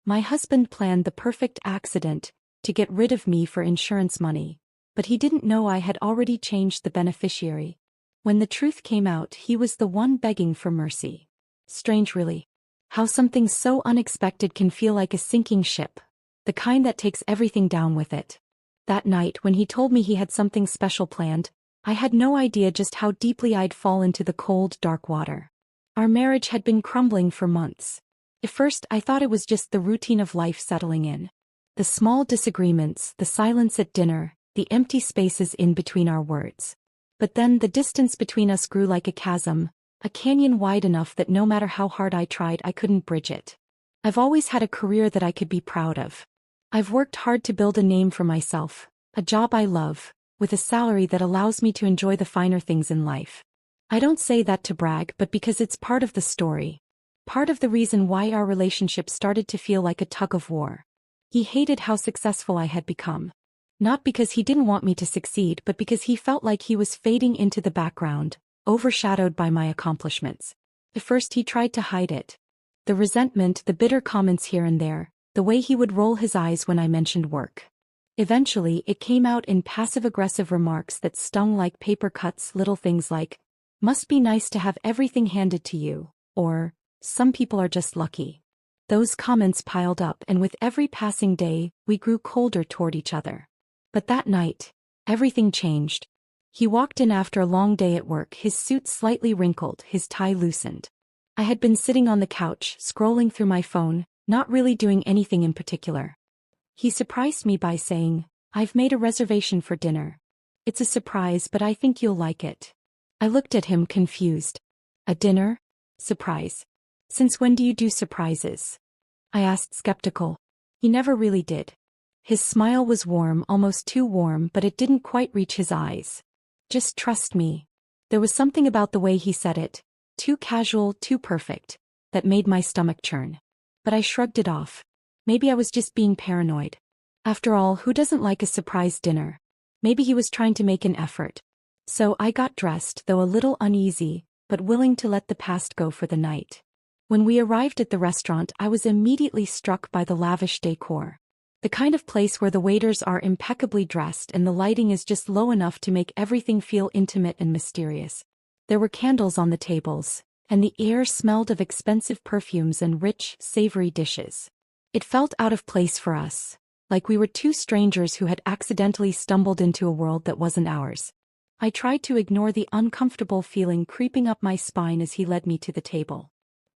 My husband planned the perfect accident to get rid of me for insurance money, but he didn't know I had already changed the beneficiary. When the truth came out, he was the one begging for mercy. Strange, really. How something so unexpected can feel like a sinking ship, the kind that takes everything down with it. That night, when he told me he had something special planned, I had no idea just how deeply I'd fall into the cold, dark water. Our marriage had been crumbling for months. At first, I thought it was just the routine of life settling in. The small disagreements, the silence at dinner, the empty spaces in between our words. But then the distance between us grew like a chasm, a canyon wide enough that no matter how hard I tried, I couldn't bridge it. I've always had a career that I could be proud of. I've worked hard to build a name for myself, a job I love, with a salary that allows me to enjoy the finer things in life. I don't say that to brag, but because it's part of the story. Part of the reason why our relationship started to feel like a tug of war. He hated how successful I had become. Not because he didn't want me to succeed, but because he felt like he was fading into the background, overshadowed by my accomplishments. At first he tried to hide it. The resentment, the bitter comments here and there, the way he would roll his eyes when I mentioned work. Eventually, it came out in passive-aggressive remarks that stung like paper cuts, little things like, "Must be nice to have everything handed to you," or, "Some people are just lucky." Those comments piled up, and with every passing day, we grew colder toward each other. But that night, everything changed. He walked in after a long day at work, his suit slightly wrinkled, his tie loosened. I had been sitting on the couch, scrolling through my phone, not really doing anything in particular. He surprised me by saying, "I've made a reservation for dinner. It's a surprise, but I think you'll like it." I looked at him confused. "A dinner? Surprise? Since when do you do surprises?" I asked, skeptical. He never really did. His smile was warm, almost too warm, but it didn't quite reach his eyes. "Just trust me." There was something about the way he said it, too casual, too perfect, that made my stomach churn. But I shrugged it off. Maybe I was just being paranoid. After all, who doesn't like a surprise dinner? Maybe he was trying to make an effort. So I got dressed, though a little uneasy, but willing to let the past go for the night. When we arrived at the restaurant, I was immediately struck by the lavish decor. The kind of place where the waiters are impeccably dressed and the lighting is just low enough to make everything feel intimate and mysterious. There were candles on the tables, and the air smelled of expensive perfumes and rich, savory dishes. It felt out of place for us, like we were two strangers who had accidentally stumbled into a world that wasn't ours. I tried to ignore the uncomfortable feeling creeping up my spine as he led me to the table.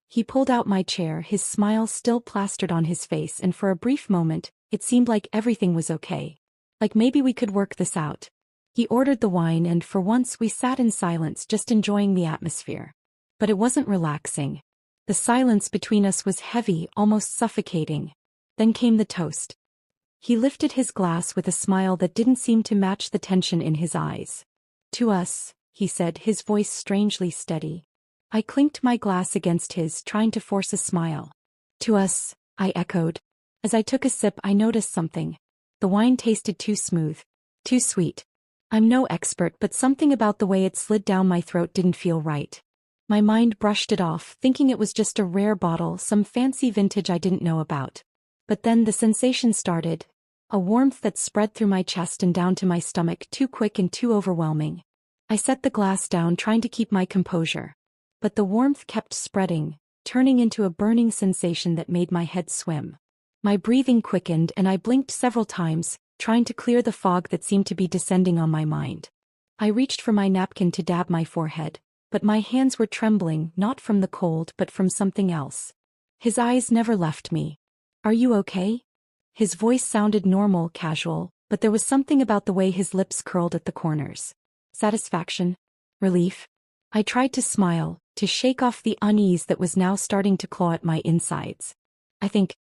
He pulled out my chair, his smile still plastered on his face, and for a brief moment, it seemed like everything was okay. Like maybe we could work this out. He ordered the wine, and for once we sat in silence, just enjoying the atmosphere. But it wasn't relaxing. The silence between us was heavy, almost suffocating. Then came the toast. He lifted his glass with a smile that didn't seem to match the tension in his eyes. "To us," he said, his voice strangely steady. I clinked my glass against his, trying to force a smile. "To us," I echoed. As I took a sip, I noticed something. The wine tasted too smooth. Too sweet. I'm no expert, but something about the way it slid down my throat didn't feel right. My mind brushed it off, thinking it was just a rare bottle, some fancy vintage I didn't know about. But then the sensation started. A warmth that spread through my chest and down to my stomach, too quick and too overwhelming. I set the glass down, trying to keep my composure. But the warmth kept spreading, turning into a burning sensation that made my head swim. My breathing quickened, and I blinked several times, trying to clear the fog that seemed to be descending on my mind. I reached for my napkin to dab my forehead, but my hands were trembling, not from the cold but from something else. His eyes never left me. "Are you okay?" His voice sounded normal, casual, but there was something about the way his lips curled at the corners. Satisfaction? Relief? I tried to smile, to shake off the unease that was now starting to claw at my insides. I think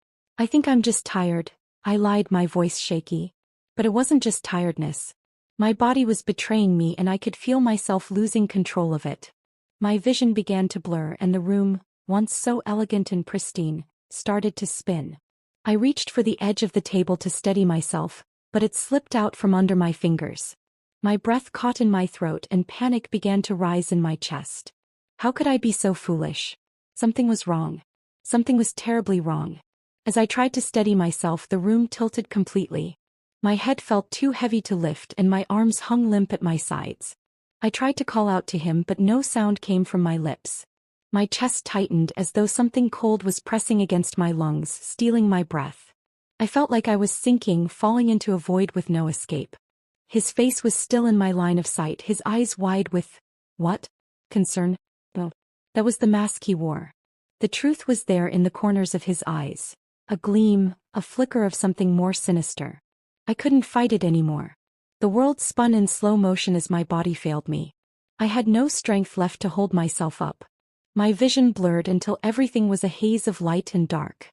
I'm just tired," I lied, my voice shaky. But it wasn't just tiredness. My body was betraying me, and I could feel myself losing control of it. My vision began to blur, and the room, once so elegant and pristine, started to spin. I reached for the edge of the table to steady myself, but it slipped out from under my fingers. My breath caught in my throat, and panic began to rise in my chest. How could I be so foolish? Something was wrong. Something was terribly wrong. As I tried to steady myself, the room tilted completely. My head felt too heavy to lift and my arms hung limp at my sides. I tried to call out to him, but no sound came from my lips. My chest tightened as though something cold was pressing against my lungs, stealing my breath. I felt like I was sinking, falling into a void with no escape. His face was still in my line of sight, his eyes wide with, what? Concern? Oh, that was the mask he wore. The truth was there in the corners of his eyes. A gleam, a flicker of something more sinister. I couldn't fight it anymore. The world spun in slow motion as my body failed me. I had no strength left to hold myself up. My vision blurred until everything was a haze of light and dark.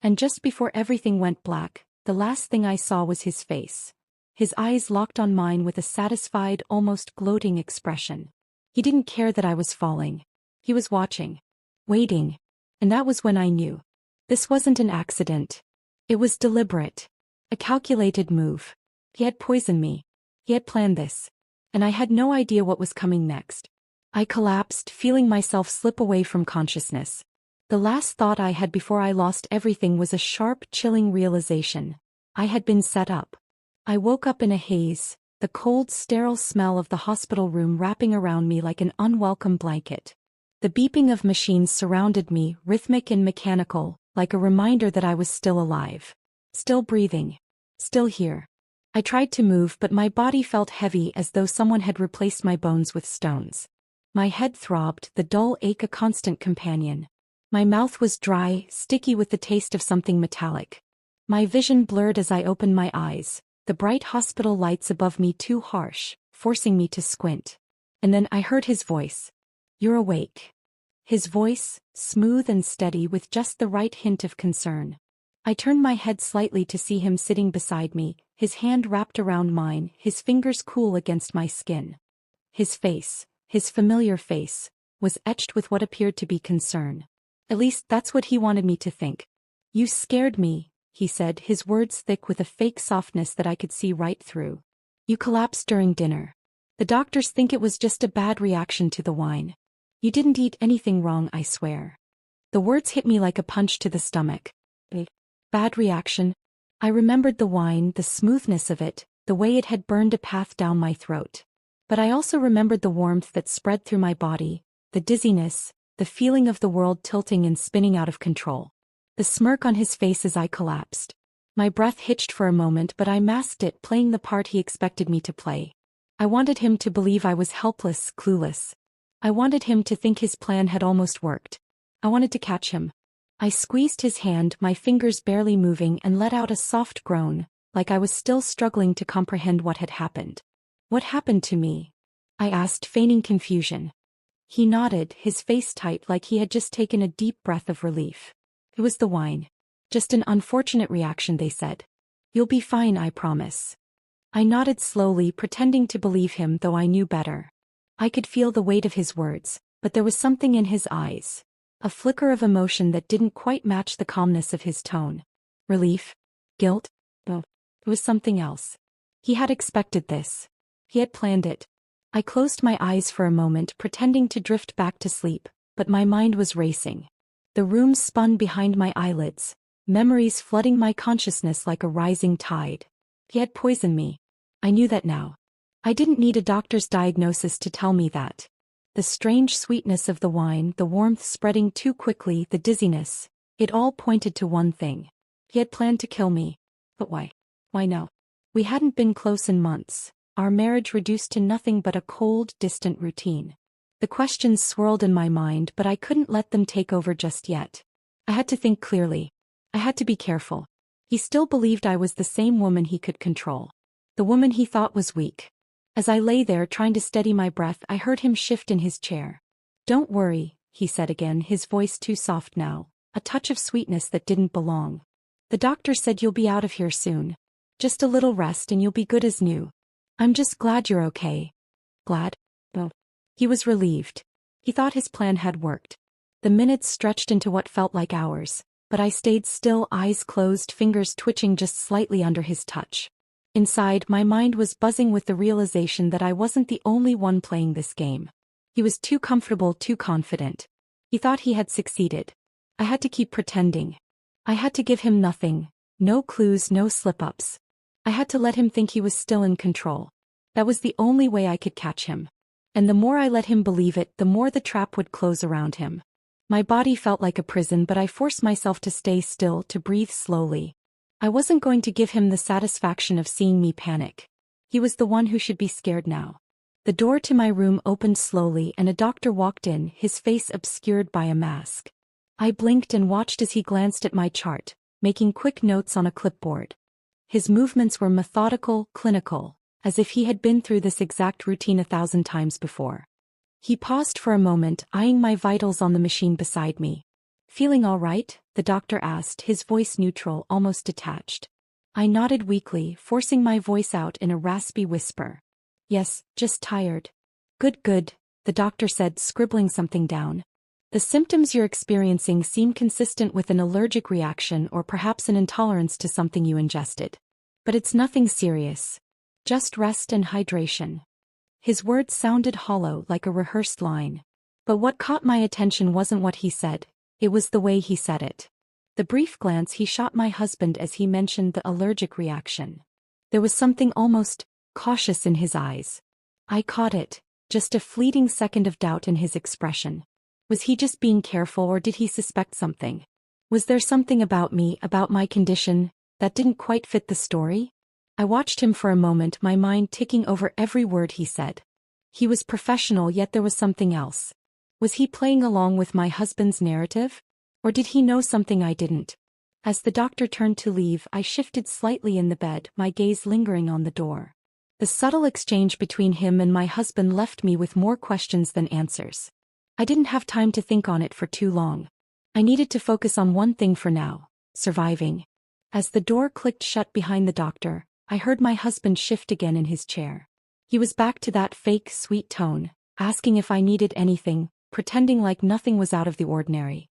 And just before everything went black, the last thing I saw was his face. His eyes locked on mine with a satisfied, almost gloating expression. He didn't care that I was falling. He was watching. Waiting. And that was when I knew. This wasn't an accident. It was deliberate. A calculated move. He had poisoned me. He had planned this. And I had no idea what was coming next. I collapsed, feeling myself slip away from consciousness. The last thought I had before I lost everything was a sharp, chilling realization. I had been set up. I woke up in a haze, the cold, sterile smell of the hospital room wrapping around me like an unwelcome blanket. The beeping of machines surrounded me, rhythmic and mechanical, like a reminder that I was still alive. Still breathing. Still here. I tried to move, but my body felt heavy as though someone had replaced my bones with stones. My head throbbed, the dull ache a constant companion. My mouth was dry, sticky with the taste of something metallic. My vision blurred as I opened my eyes, the bright hospital lights above me too harsh, forcing me to squint. And then I heard his voice. "You're awake." His voice, smooth and steady with just the right hint of concern. I turned my head slightly to see him sitting beside me, his hand wrapped around mine, his fingers cool against my skin. His face, his familiar face, was etched with what appeared to be concern. At least that's what he wanted me to think. "You scared me," he said, his words thick with a fake softness that I could see right through. "You collapsed during dinner. The doctors think it was just a bad reaction to the wine. You didn't eat anything wrong, I swear." The words hit me like a punch to the stomach. A bad reaction? I remembered the wine, the smoothness of it, the way it had burned a path down my throat. But I also remembered the warmth that spread through my body, the dizziness, the feeling of the world tilting and spinning out of control. The smirk on his face as I collapsed. My breath hitched for a moment, but I masked it, playing the part he expected me to play. I wanted him to believe I was helpless, clueless. I wanted him to think his plan had almost worked. I wanted to catch him. I squeezed his hand, my fingers barely moving, and let out a soft groan, like I was still struggling to comprehend what had happened. "What happened to me?" I asked, feigning confusion. He nodded, his face tight like he had just taken a deep breath of relief. "It was the wine. Just an unfortunate reaction," they said. "You'll be fine, I promise." I nodded slowly, pretending to believe him, though I knew better. I could feel the weight of his words, but there was something in his eyes. A flicker of emotion that didn't quite match the calmness of his tone. Relief? Guilt? Oh, it was something else. He had expected this. He had planned it. I closed my eyes for a moment, pretending to drift back to sleep, but my mind was racing. The room spun behind my eyelids, memories flooding my consciousness like a rising tide. He had poisoned me. I knew that now. I didn't need a doctor's diagnosis to tell me that. The strange sweetness of the wine, the warmth spreading too quickly, the dizziness, it all pointed to one thing. He had planned to kill me. But why? Why no? We hadn't been close in months, our marriage reduced to nothing but a cold, distant routine. The questions swirled in my mind, but I couldn't let them take over just yet. I had to think clearly. I had to be careful. He still believed I was the same woman he could control. The woman he thought was weak. As I lay there trying to steady my breath, I heard him shift in his chair. "Don't worry," he said again, his voice too soft now, a touch of sweetness that didn't belong. "The doctor said you'll be out of here soon. Just a little rest and you'll be good as new. I'm just glad you're okay." Glad? Oh. He was relieved. He thought his plan had worked. The minutes stretched into what felt like hours, but I stayed still, eyes closed, fingers twitching just slightly under his touch. Inside, my mind was buzzing with the realization that I wasn't the only one playing this game. He was too comfortable, too confident. He thought he had succeeded. I had to keep pretending. I had to give him nothing, no clues, no slip-ups. I had to let him think he was still in control. That was the only way I could catch him. And the more I let him believe it, the more the trap would close around him. My body felt like a prison, but I forced myself to stay still, to breathe slowly. I wasn't going to give him the satisfaction of seeing me panic. He was the one who should be scared now. The door to my room opened slowly and a doctor walked in, his face obscured by a mask. I blinked and watched as he glanced at my chart, making quick notes on a clipboard. His movements were methodical, clinical, as if he had been through this exact routine 1,000 times before. He paused for a moment, eyeing my vitals on the machine beside me. "Feeling all right?" the doctor asked, his voice neutral, almost detached. I nodded weakly, forcing my voice out in a raspy whisper. "Yes, just tired." "Good, good," the doctor said, scribbling something down. "The symptoms you're experiencing seem consistent with an allergic reaction or perhaps an intolerance to something you ingested. But it's nothing serious. Just rest and hydration." His words sounded hollow, like a rehearsed line. But what caught my attention wasn't what he said, it was the way he said it. The brief glance he shot my husband as he mentioned the allergic reaction. There was something almost cautious in his eyes. I caught it, just a fleeting second of doubt in his expression. Was he just being careful, or did he suspect something? Was there something about me, about my condition, that didn't quite fit the story? I watched him for a moment, my mind ticking over every word he said. He was professional, yet there was something else. Was he playing along with my husband's narrative? Or did he know something I didn't? As the doctor turned to leave, I shifted slightly in the bed, my gaze lingering on the door. The subtle exchange between him and my husband left me with more questions than answers. I didn't have time to think on it for too long. I needed to focus on one thing for now: surviving. As the door clicked shut behind the doctor, I heard my husband shift again in his chair. He was back to that fake, sweet tone, asking if I needed anything, pretending like nothing was out of the ordinary.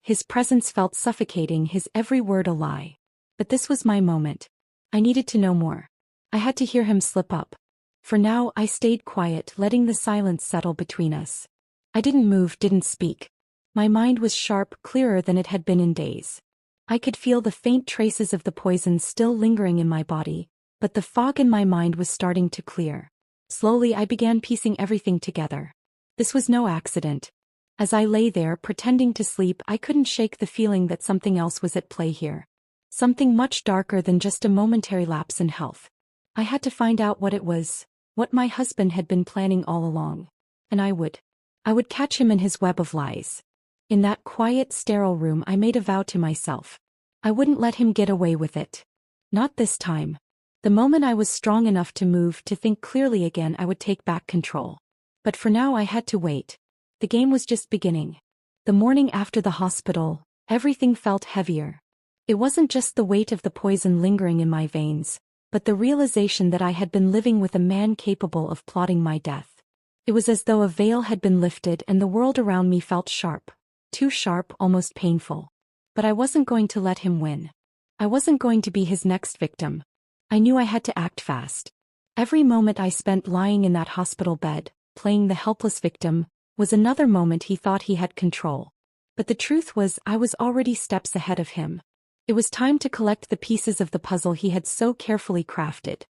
His presence felt suffocating, his every word a lie. But this was my moment. I needed to know more. I had to hear him slip up. For now, I stayed quiet, letting the silence settle between us. I didn't move, didn't speak. My mind was sharp, clearer than it had been in days. I could feel the faint traces of the poison still lingering in my body, but the fog in my mind was starting to clear. Slowly I began piecing everything together. This was no accident. As I lay there pretending to sleep, I couldn't shake the feeling that something else was at play here. Something much darker than just a momentary lapse in health. I had to find out what it was, what my husband had been planning all along. And I would catch him in his web of lies. In that quiet, sterile room, I made a vow to myself. I wouldn't let him get away with it. Not this time. The moment I was strong enough to move, to think clearly again, I would take back control. But for now I had to wait. The game was just beginning. The morning after the hospital, everything felt heavier. It wasn't just the weight of the poison lingering in my veins, but the realization that I had been living with a man capable of plotting my death. It was as though a veil had been lifted and the world around me felt sharp. Too sharp, almost painful. But I wasn't going to let him win. I wasn't going to be his next victim. I knew I had to act fast. Every moment I spent lying in that hospital bed, playing the helpless victim, was another moment he thought he had control. But the truth was, I was already steps ahead of him. It was time to collect the pieces of the puzzle he had so carefully crafted.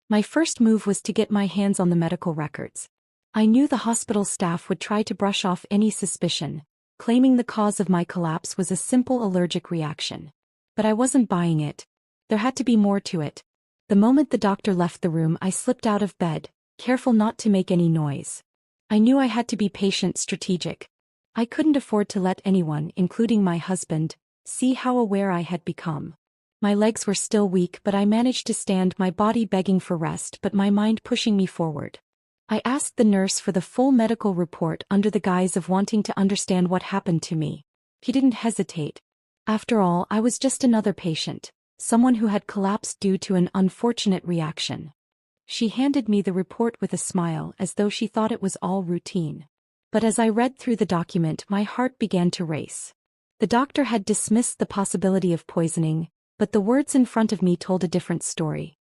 My first move was to get my hands on the medical records. I knew the hospital staff would try to brush off any suspicion, claiming the cause of my collapse was a simple allergic reaction. But I wasn't buying it. There had to be more to it. The moment the doctor left the room, I slipped out of bed, careful not to make any noise. I knew I had to be patient, strategic. I couldn't afford to let anyone, including my husband, see how aware I had become. My legs were still weak, but I managed to stand, my body begging for rest but my mind pushing me forward. I asked the nurse for the full medical report under the guise of wanting to understand what happened to me. He didn't hesitate. After all, I was just another patient. Someone who had collapsed due to an unfortunate reaction. She handed me the report with a smile, as though she thought it was all routine. But as I read through the document, my heart began to race. The doctor had dismissed the possibility of poisoning, but the words in front of me told a different story.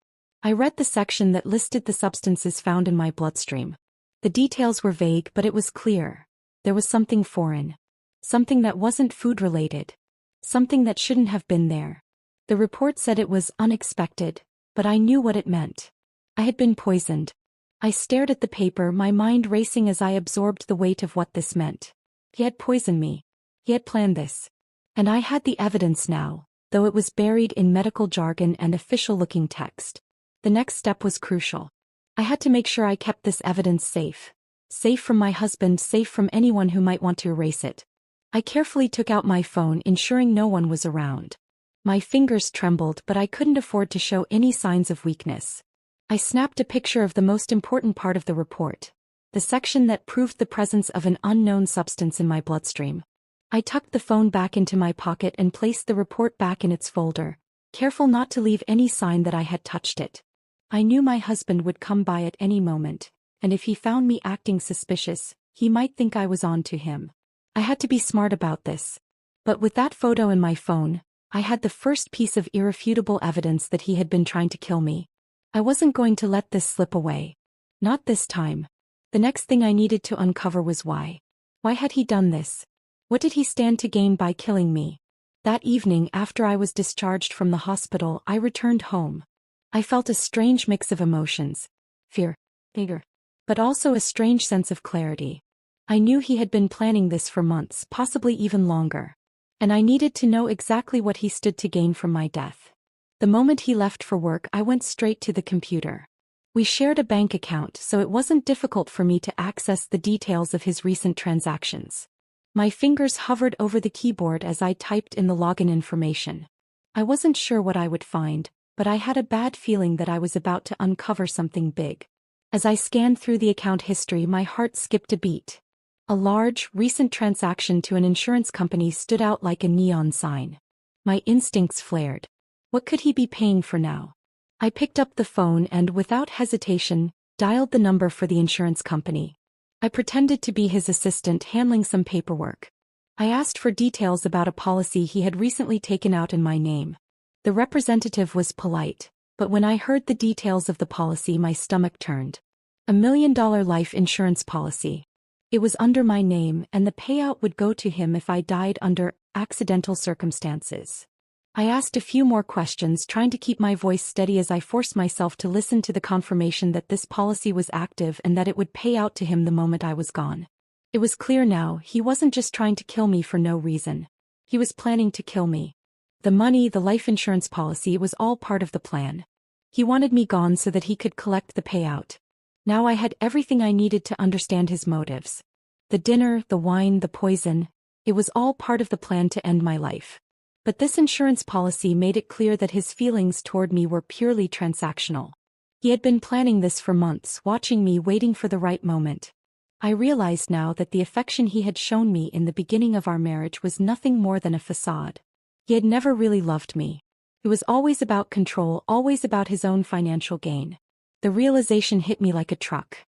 I read the section that listed the substances found in my bloodstream. The details were vague, but it was clear. There was something foreign. Something that wasn't food-related. something that shouldn't have been there. The report said it was unexpected, but I knew what it meant. I had been poisoned. I stared at the paper, my mind racing as I absorbed the weight of what this meant. He had poisoned me. He had planned this. And I had the evidence now, though it was buried in medical jargon and official-looking text. The next step was crucial. I had to make sure I kept this evidence safe. Safe from my husband, safe from anyone who might want to erase it. I carefully took out my phone, ensuring no one was around. My fingers trembled, but I couldn't afford to show any signs of weakness. I snapped a picture of the most important part of the report, the section that proved the presence of an unknown substance in my bloodstream. I tucked the phone back into my pocket and placed the report back in its folder, careful not to leave any sign that I had touched it. I knew my husband would come by at any moment, and if he found me acting suspicious, he might think I was on to him. I had to be smart about this. But with that photo in my phone, I had the first piece of irrefutable evidence that he had been trying to kill me. I wasn't going to let this slip away. Not this time. The next thing I needed to uncover was why. Why had he done this? What did he stand to gain by killing me? That evening, after I was discharged from the hospital, I returned home. I felt a strange mix of emotions. Fear, anger, but also a strange sense of clarity. I knew he had been planning this for months, possibly even longer. And I needed to know exactly what he stood to gain from my death. The moment he left for work, I went straight to the computer. We shared a bank account, so it wasn't difficult for me to access the details of his recent transactions. My fingers hovered over the keyboard as I typed in the login information. I wasn't sure what I would find, but I had a bad feeling that I was about to uncover something big. As I scanned through the account history, my heart skipped a beat. A large, recent transaction to an insurance company stood out like a neon sign. My instincts flared. What could he be paying for now? I picked up the phone and, without hesitation, dialed the number for the insurance company. I pretended to be his assistant handling some paperwork. I asked for details about a policy he had recently taken out in my name. The representative was polite, but when I heard the details of the policy, my stomach turned. $1 million life insurance policy. It was under my name, and the payout would go to him if I died under accidental circumstances. I asked a few more questions, trying to keep my voice steady as I forced myself to listen to the confirmation that this policy was active and that it would pay out to him the moment I was gone. It was clear now, he wasn't just trying to kill me for no reason. He was planning to kill me. The money, the life insurance policy, was all part of the plan. He wanted me gone so that he could collect the payout. Now I had everything I needed to understand his motives. The dinner, the wine, the poison, it was all part of the plan to end my life. But this insurance policy made it clear that his feelings toward me were purely transactional. He had been planning this for months, watching me, waiting for the right moment. I realized now that the affection he had shown me in the beginning of our marriage was nothing more than a facade. He had never really loved me. It was always about control, always about his own financial gain. The realization hit me like a truck.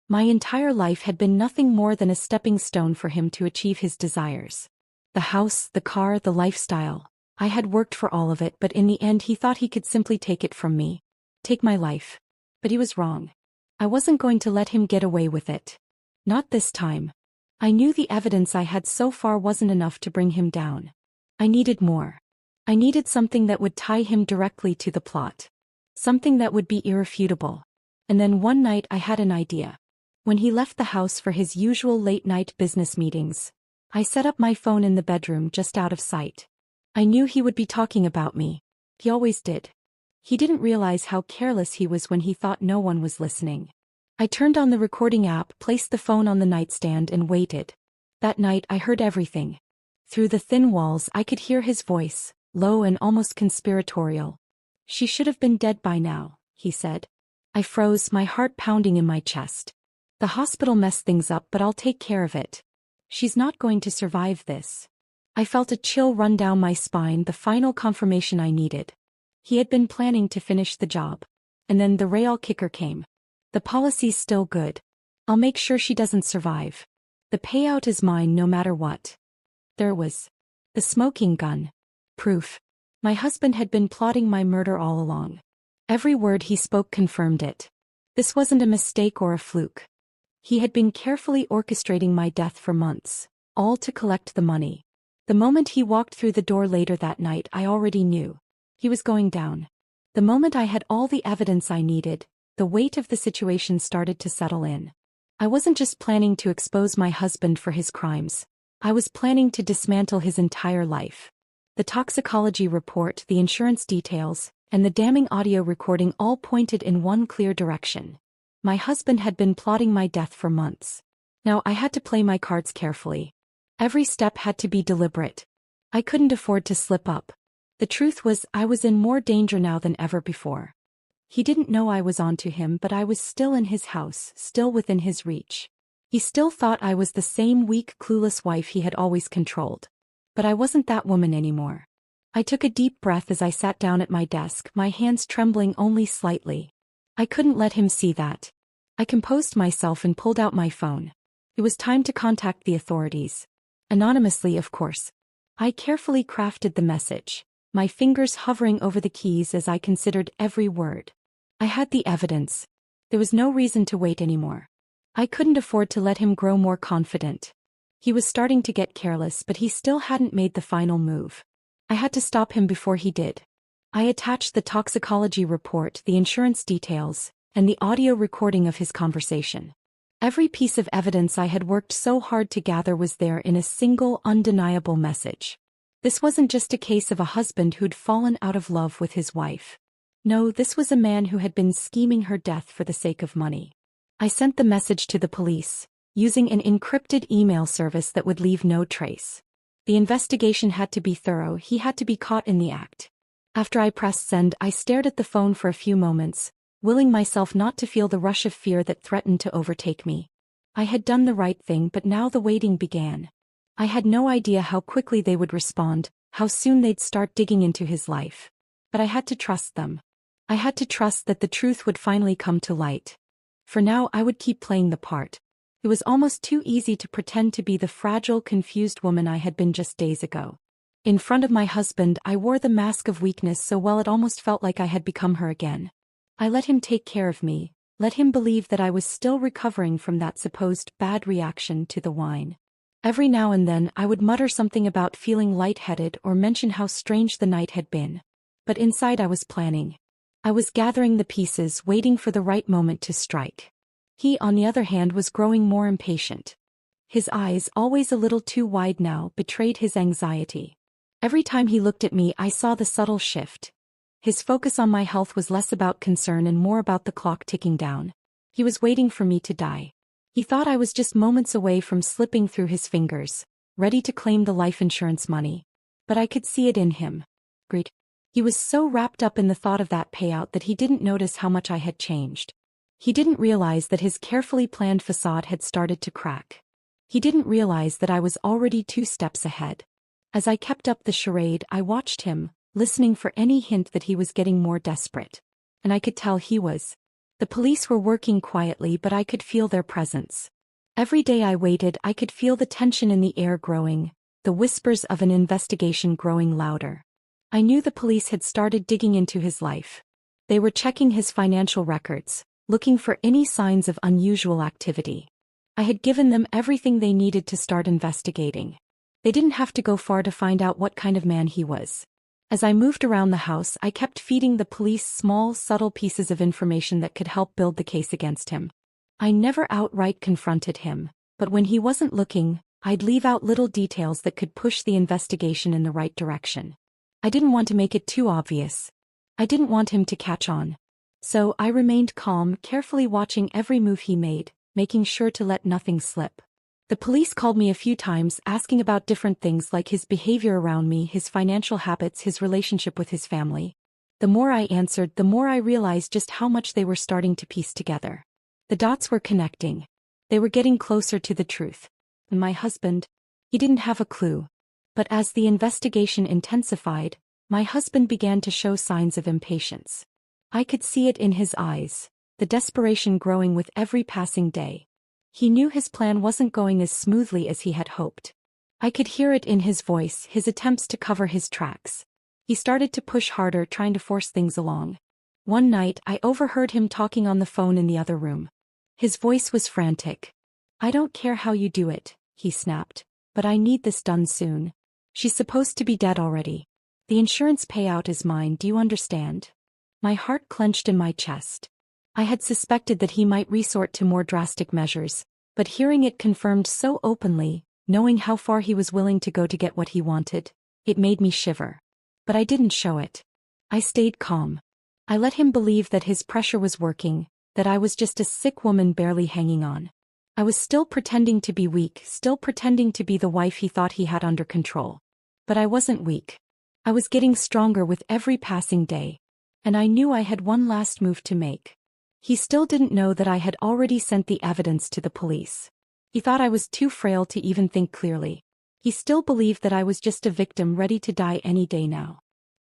My entire life had been nothing more than a stepping stone for him to achieve his desires. The house, the car, the lifestyle. I had worked for all of it, but in the end he thought he could simply take it from me. Take my life. But he was wrong. I wasn't going to let him get away with it. Not this time. I knew the evidence I had so far wasn't enough to bring him down. I needed more. I needed something that would tie him directly to the plot. Something that would be irrefutable. And then one night I had an idea. When he left the house for his usual late-night business meetings, I set up my phone in the bedroom just out of sight. I knew he would be talking about me. He always did. He didn't realize how careless he was when he thought no one was listening. I turned on the recording app, placed the phone on the nightstand, and waited. That night I heard everything. Through the thin walls I could hear his voice, low and almost conspiratorial. "She should have been dead by now," he said. I froze, my heart pounding in my chest. The hospital messed things up, but I'll take care of it. She's not going to survive this. I felt a chill run down my spine, the final confirmation I needed. He had been planning to finish the job. And then the real kicker came. The policy's still good. I'll make sure she doesn't survive. The payout is mine no matter what. There it was. The smoking gun. Proof. My husband had been plotting my murder all along. Every word he spoke confirmed it. This wasn't a mistake or a fluke. He had been carefully orchestrating my death for months, all to collect the money. The moment he walked through the door later that night, I already knew. He was going down. The moment I had all the evidence I needed, the weight of the situation started to settle in. I wasn't just planning to expose my husband for his crimes. I was planning to dismantle his entire life. The toxicology report, the insurance details, and the damning audio recording all pointed in one clear direction. My husband had been plotting my death for months. Now I had to play my cards carefully. Every step had to be deliberate. I couldn't afford to slip up. The truth was, I was in more danger now than ever before. He didn't know I was onto him, but I was still in his house, still within his reach. He still thought I was the same weak, clueless wife he had always controlled. But I wasn't that woman anymore. I took a deep breath as I sat down at my desk, my hands trembling only slightly. I couldn't let him see that. I composed myself and pulled out my phone. It was time to contact the authorities. Anonymously, of course. I carefully crafted the message, my fingers hovering over the keys as I considered every word. I had the evidence. There was no reason to wait anymore. I couldn't afford to let him grow more confident. He was starting to get careless, but he still hadn't made the final move. I had to stop him before he did. I attached the toxicology report, the insurance details, and the audio recording of his conversation. Every piece of evidence I had worked so hard to gather was there in a single, undeniable message. This wasn't just a case of a husband who'd fallen out of love with his wife. No, this was a man who had been scheming her death for the sake of money. I sent the message to the police, using an encrypted email service that would leave no trace. The investigation had to be thorough, he had to be caught in the act. After I pressed send, I stared at the phone for a few moments, willing myself not to feel the rush of fear that threatened to overtake me. I had done the right thing, but now the waiting began. I had no idea how quickly they would respond, how soon they'd start digging into his life. But I had to trust them. I had to trust that the truth would finally come to light. For now, I would keep playing the part. It was almost too easy to pretend to be the fragile, confused woman I had been just days ago. In front of my husband, I wore the mask of weakness so well it almost felt like I had become her again. I let him take care of me, let him believe that I was still recovering from that supposed bad reaction to the wine. Every now and then, I would mutter something about feeling lightheaded or mention how strange the night had been. But inside I was planning. I was gathering the pieces, waiting for the right moment to strike. He, on the other hand, was growing more impatient. His eyes, always a little too wide now, betrayed his anxiety. Every time he looked at me, I saw the subtle shift. His focus on my health was less about concern and more about the clock ticking down. He was waiting for me to die. He thought I was just moments away from slipping through his fingers, ready to claim the life insurance money. But I could see it in him. Greed. He was so wrapped up in the thought of that payout that he didn't notice how much I had changed. He didn't realize that his carefully planned facade had started to crack. He didn't realize that I was already 2 steps ahead. As I kept up the charade, I watched him, listening for any hint that he was getting more desperate. And I could tell he was. The police were working quietly, but I could feel their presence. Every day I waited, I could feel the tension in the air growing, the whispers of an investigation growing louder. I knew the police had started digging into his life. They were checking his financial records, looking for any signs of unusual activity. I had given them everything they needed to start investigating. They didn't have to go far to find out what kind of man he was. As I moved around the house, I kept feeding the police small, subtle pieces of information that could help build the case against him. I never outright confronted him, but when he wasn't looking, I'd leave out little details that could push the investigation in the right direction. I didn't want to make it too obvious. I didn't want him to catch on. So I remained calm, carefully watching every move he made, making sure to let nothing slip. The police called me a few times, asking about different things like his behavior around me, his financial habits, his relationship with his family. The more I answered, the more I realized just how much they were starting to piece together. The dots were connecting. They were getting closer to the truth. And my husband, he didn't have a clue. But as the investigation intensified, my husband began to show signs of impatience. I could see it in his eyes, the desperation growing with every passing day. He knew his plan wasn't going as smoothly as he had hoped. I could hear it in his voice, his attempts to cover his tracks. He started to push harder, trying to force things along. One night, I overheard him talking on the phone in the other room. His voice was frantic. "I don't care how you do it," he snapped, "but I need this done soon. She's supposed to be dead already. The insurance payout is mine, do you understand? My heart clenched in my chest. I had suspected that he might resort to more drastic measures, but hearing it confirmed so openly, knowing how far he was willing to go to get what he wanted, it made me shiver. But I didn't show it. I stayed calm. I let him believe that his pressure was working, that I was just a sick woman barely hanging on. I was still pretending to be weak, still pretending to be the wife he thought he had under control. But I wasn't weak. I was getting stronger with every passing day. And I knew I had one last move to make. He still didn't know that I had already sent the evidence to the police. He thought I was too frail to even think clearly. He still believed that I was just a victim ready to die any day now.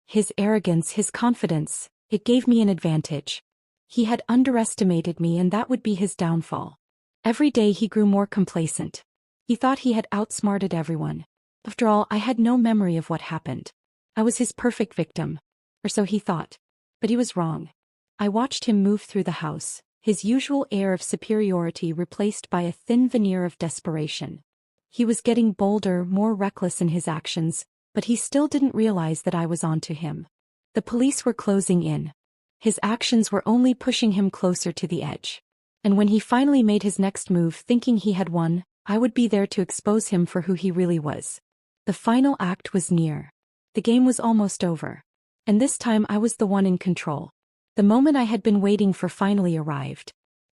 His arrogance, his confidence, it gave me an advantage. He had underestimated me, and that would be his downfall. Every day he grew more complacent. He thought he had outsmarted everyone. After all, I had no memory of what happened. I was his perfect victim. Or so he thought. But he was wrong. I watched him move through the house, his usual air of superiority replaced by a thin veneer of desperation. He was getting bolder, more reckless in his actions, but he still didn't realize that I was onto him. The police were closing in. His actions were only pushing him closer to the edge. And when he finally made his next move, thinking he had won, I would be there to expose him for who he really was. The final act was near. The game was almost over. And this time I was the one in control. The moment I had been waiting for finally arrived.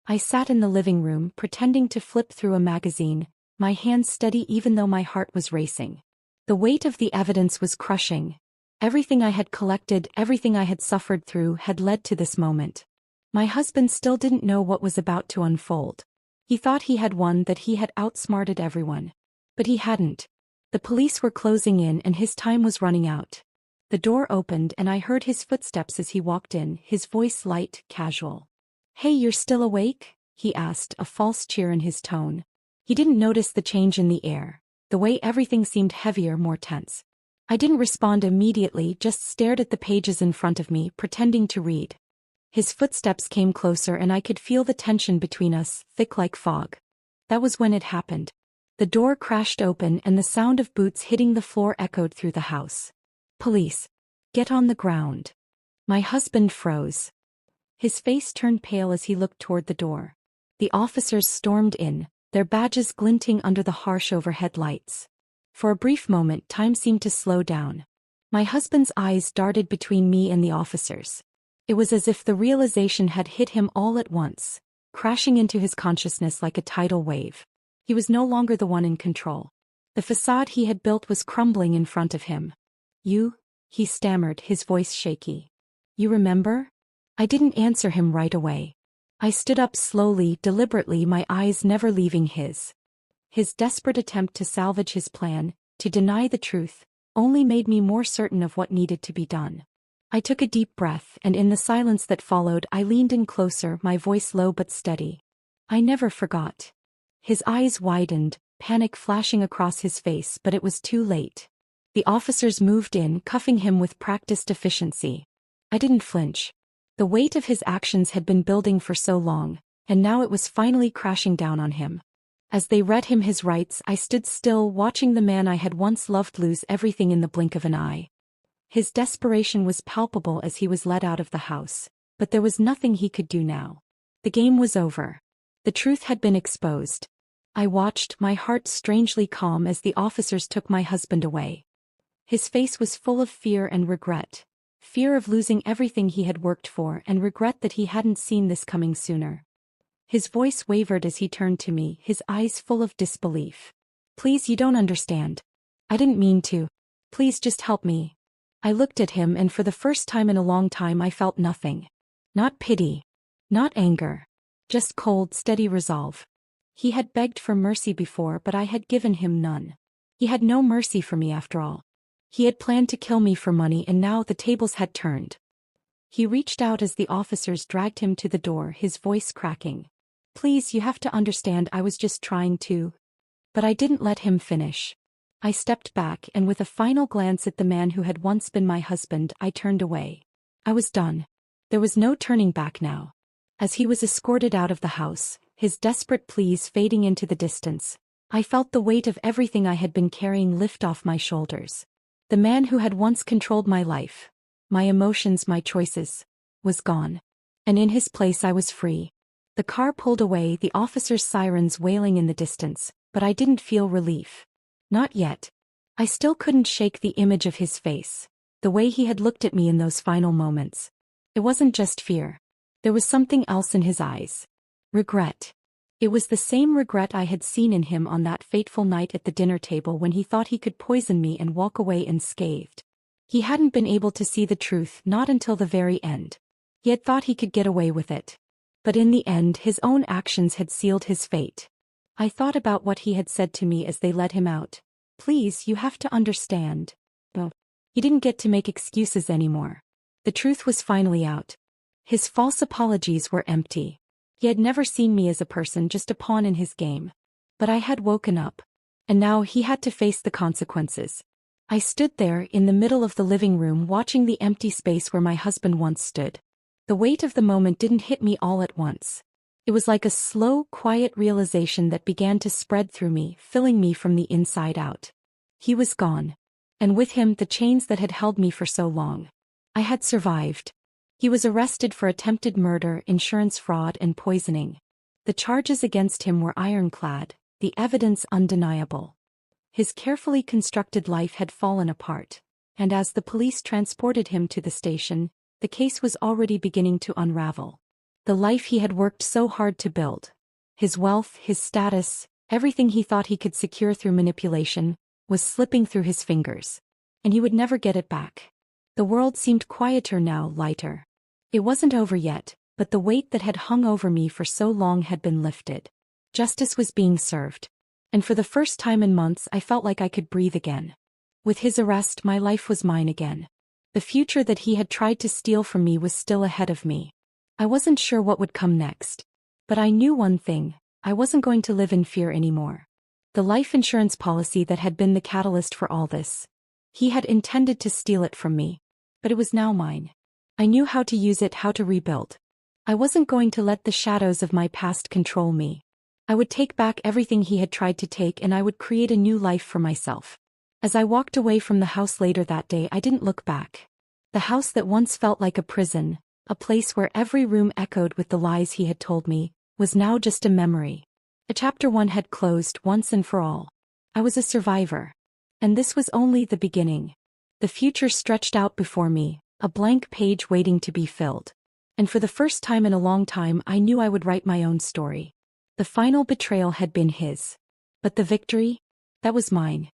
I sat in the living room, pretending to flip through a magazine, my hands steady even though my heart was racing. The weight of the evidence was crushing. Everything I had collected, everything I had suffered through had led to this moment. My husband still didn't know what was about to unfold. He thought he had won, that he had outsmarted everyone. But he hadn't. The police were closing in and his time was running out. The door opened and I heard his footsteps as he walked in, his voice light, casual. "Hey, you're still awake?" he asked, a false cheer in his tone. He didn't notice the change in the air, the way everything seemed heavier, more tense. I didn't respond immediately, just stared at the pages in front of me, pretending to read. His footsteps came closer and I could feel the tension between us, thick like fog. That was when it happened. The door crashed open and the sound of boots hitting the floor echoed through the house. "Police. Get on the ground." My husband froze. His face turned pale as he looked toward the door. The officers stormed in, their badges glinting under the harsh overhead lights. For a brief moment, time seemed to slow down. My husband's eyes darted between me and the officers. It was as if the realization had hit him all at once, crashing into his consciousness like a tidal wave. He was no longer the one in control. The facade he had built was crumbling in front of him. "You?" he stammered, his voice shaky. "You remember?" I didn't answer him right away. I stood up slowly, deliberately, my eyes never leaving his. His desperate attempt to salvage his plan, to deny the truth, only made me more certain of what needed to be done. I took a deep breath, and in the silence that followed, I leaned in closer, my voice low but steady. "I never forgot." His eyes widened, panic flashing across his face, but it was too late. The officers moved in, cuffing him with practiced efficiency. I didn't flinch. The weight of his actions had been building for so long, and now it was finally crashing down on him. As they read him his rights, I stood still, watching the man I had once loved lose everything in the blink of an eye. His desperation was palpable as he was led out of the house, but there was nothing he could do now. The game was over. The truth had been exposed. I watched, my heart strangely calm, as the officers took my husband away. His face was full of fear and regret. Fear of losing everything he had worked for, and regret that he hadn't seen this coming sooner. His voice wavered as he turned to me, his eyes full of disbelief. "Please, you don't understand. I didn't mean to. Please just help me." I looked at him, and for the first time in a long time I felt nothing. Not pity. Not anger. Just cold, steady resolve. He had begged for mercy before, but I had given him none. He had no mercy for me after all. He had planned to kill me for money, and now the tables had turned. He reached out as the officers dragged him to the door, his voice cracking. "Please, you have to understand, I was just trying to..." But I didn't let him finish. I stepped back, and with a final glance at the man who had once been my husband, I turned away. I was done. There was no turning back now. As he was escorted out of the house, his desperate pleas fading into the distance, I felt the weight of everything I had been carrying lift off my shoulders. The man who had once controlled my life, my emotions, my choices, was gone. And in his place I was free. The car pulled away, the officer's sirens wailing in the distance, but I didn't feel relief. Not yet. I still couldn't shake the image of his face, the way he had looked at me in those final moments. It wasn't just fear. There was something else in his eyes. Regret. It was the same regret I had seen in him on that fateful night at the dinner table when he thought he could poison me and walk away unscathed. He hadn't been able to see the truth, not until the very end. He had thought he could get away with it. But in the end, his own actions had sealed his fate. I thought about what he had said to me as they let him out. Please, you have to understand. Oh. He didn't get to make excuses anymore. The truth was finally out. His false apologies were empty. He had never seen me as a person, just a pawn in his game. But I had woken up. And now he had to face the consequences. I stood there in the middle of the living room watching the empty space where my husband once stood. The weight of the moment didn't hit me all at once. It was like a slow, quiet realization that began to spread through me, filling me from the inside out. He was gone. And with him the chains that had held me for so long. I had survived. He was arrested for attempted murder, insurance fraud, and poisoning. The charges against him were ironclad, the evidence undeniable. His carefully constructed life had fallen apart, and as the police transported him to the station, the case was already beginning to unravel. The life he had worked so hard to build, his wealth, his status, everything he thought he could secure through manipulation, was slipping through his fingers. And he would never get it back. The world seemed quieter now, lighter. It wasn't over yet, but the weight that had hung over me for so long had been lifted. Justice was being served. And for the first time in months I felt like I could breathe again. With his arrest, my life was mine again. The future that he had tried to steal from me was still ahead of me. I wasn't sure what would come next. But I knew one thing: I wasn't going to live in fear anymore. The life insurance policy that had been the catalyst for all this. He had intended to steal it from me. But it was now mine. I knew how to use it, how to rebuild. I wasn't going to let the shadows of my past control me. I would take back everything he had tried to take, and I would create a new life for myself. As I walked away from the house later that day, I didn't look back. The house that once felt like a prison, a place where every room echoed with the lies he had told me, was now just a memory. A chapter 1 had closed once and for all. I was a survivor. And this was only the beginning. The future stretched out before me, a blank page waiting to be filled. And for the first time in a long time I knew I would write my own story. The final betrayal had been his. But the victory? That was mine.